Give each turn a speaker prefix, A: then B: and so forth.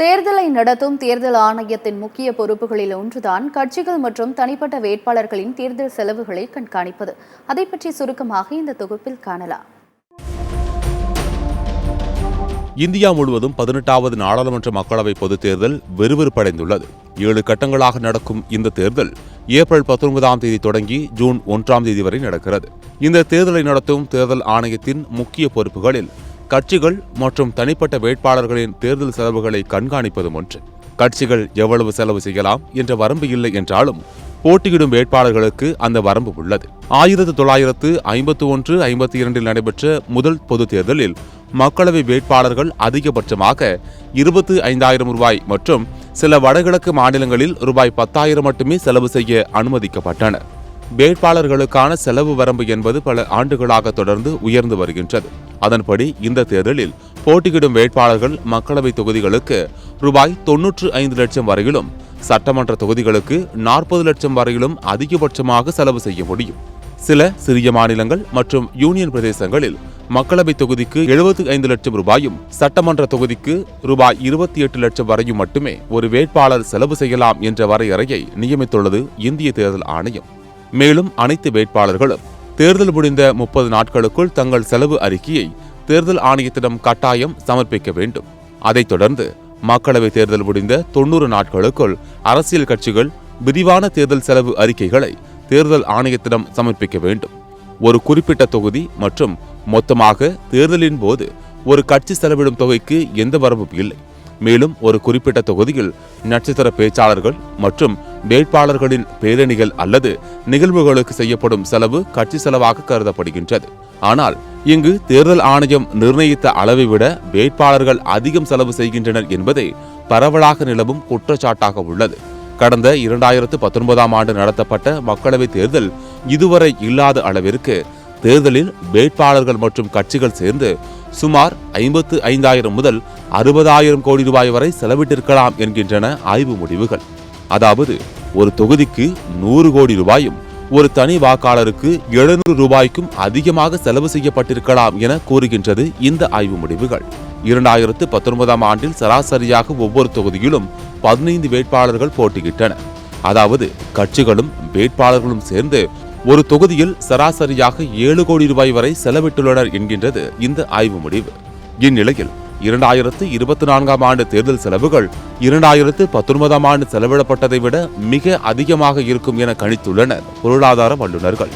A: தேர்தலை நடத்தும் தேர்தல் ஆணையத்தின் முக்கிய பொறுப்புகளில் ஒன்றுதான் கட்சிகள் மற்றும் தனிப்பட்ட வேட்பாளர்களின் தேர்தல் செலவுகளை கண்காணிப்பது. அதை பற்றி சுருக்கமாக இந்த தொகுப்பில் காணலாம்.
B: இந்தியா முழுவதும் 18வது நாடாளுமன்ற மக்களவை பொதுத் தேர்தல் விறுவிறுப்படைந்துள்ளது. 7 கட்டங்களாக நடக்கும் இந்த தேர்தல் ஏப்ரல் 19ஆம் தேதி தொடங்கி ஜூன் 1ஆம் தேதி வரை நடக்கிறது. இந்த தேர்தலை நடத்தும் தேர்தல் ஆணையத்தின் முக்கிய பொறுப்புகளில் கட்சிகள் மற்றும் தனிப்பட்ட வேட்பாளர்களின் தேர்தல் செலவுகளை கண்காணிப்பதும் ஒன்று. கட்சிகள் எவ்வளவு செலவு செய்யலாம் என்ற வரம்பு இல்லை என்றாலும் போட்டியிடும் வேட்பாளர்களுக்கு அந்த வரம்பு உள்ளது. 1951-52 நடைபெற்ற முதல் பொது தேர்தலில் மக்களவை வேட்பாளர்கள் அதிகபட்சமாக 25,000 ரூபாய் மற்றும் சில வடகிழக்கு மாநிலங்களில் ரூபாய் 10,000 மட்டுமே செலவு செய்ய அனுமதிக்கப்பட்டனர். வேட்பாளர்களுக்கான செலவு வரம்பு என்பது பல ஆண்டுகளாக தொடர்ந்து உயர்ந்து வருகின்றது. அதன்படி இந்த தேர்தலில் போட்டியிடும் வேட்பாளர்கள் மக்களவை தொகுதிகளுக்கு ரூபாய் 95 லட்சம் வரையிலும், சட்டமன்ற தொகுதிகளுக்கு 40 லட்சம் வரையிலும் அதிகபட்சமாக செலவு செய்ய முடியும். சில சிறிய மாநிலங்கள் மற்றும் யூனியன் பிரதேசங்களில் மக்களவை தொகுதிக்கு 75 லட்சம் ரூபாயும், சட்டமன்ற தொகுதிக்கு ரூபாய் 28 லட்சம் வரையும் மட்டுமே ஒரு வேட்பாளர் செலவு செய்யலாம் என்ற வரையறையை நியமித்துள்ளது இந்திய தேர்தல் ஆணையம். மேலும் அனைத்து வேட்பாளர்களும் தேர்தல் முடிந்த 30 நாட்களுக்குள் தங்கள் செலவு அறிக்கையை தேர்தல் ஆணையத்திடம் கட்டாயம் சமர்ப்பிக்க வேண்டும். அதைத் தொடர்ந்து மக்களவை தேர்தல் முடிந்த 90 நாட்களுக்குள் அரசியல் கட்சிகள் விரிவான தேர்தல் செலவு அறிக்கைகளை தேர்தல் ஆணையத்திடம் சமர்ப்பிக்க வேண்டும். ஒரு குறிப்பிட்ட தொகுதி மற்றும் மொத்தமாக தேர்தலின் போது ஒரு கட்சி செலவிடும் தொகைக்கு எந்த வரம்பும் இல்லை. மேலும் ஒரு குறிப்பிட்ட தொகுதியில் நட்சத்திர பேச்சாளர்கள் மற்றும் வேட்பாளர்களின் பேரணிகள் அல்லது நிகழ்வுகளுக்கு செய்யப்படும் செலவு கட்சி செலவாக கருதப்படுகின்றது. ஆனால் இங்கு தேர்தல் ஆணையம் நிர்ணயித்த அளவை விட வேட்பாளர்கள் அதிகம் செலவு செய்கின்றனர் என்பதே பரவலாக நிலவும் குற்றச்சாட்டாக உள்ளது. கடந்த 2019ஆம் ஆண்டு நடத்தப்பட்ட மக்களவைத் தேர்தல் இதுவரை இல்லாத அளவிற்கு தேர்தலில் வேட்பாளர்கள் மற்றும் கட்சிகள் சேர்ந்து சுமார் 55,000 முதல் 60,000 கோடி ரூபாய் வரை செலவிட்டிருக்கலாம் என்கின்றன ஆய்வு முடிவுகள். அதாவது ஒரு தொகுதிக்கு 100 கோடி ரூபாயும் ஒரு தனி வாக்காளருக்கு 700 ரூபாய்க்கும் அதிகமாக செலவு செய்யப்பட்டிருக்கலாம் என கூறுகின்றது இந்த ஆய்வு முடிவுகள். 2019ஆம் ஆண்டில் சராசரியாக ஒவ்வொரு தொகுதியிலும் 15 வேட்பாளர்கள் போட்டியிட்டனர். அதாவது கட்சிகளும் வேட்பாளர்களும் சேர்ந்து ஒரு தொகுதியில் சராசரியாக 7 கோடி ரூபாய் வரை செலவிட்டுள்ளனர் என்கின்றது இந்த ஆய்வு முடிவு. இந்நிலையில் 2024ஆம் ஆண்டு தேர்தல் செலவுகள் 2019ஆம் ஆண்டு செலவிடப்பட்டதை விட மிக அதிகமாக இருக்கும் என கணித்துள்ளனர் பொருளாதார வல்லுநர்கள்.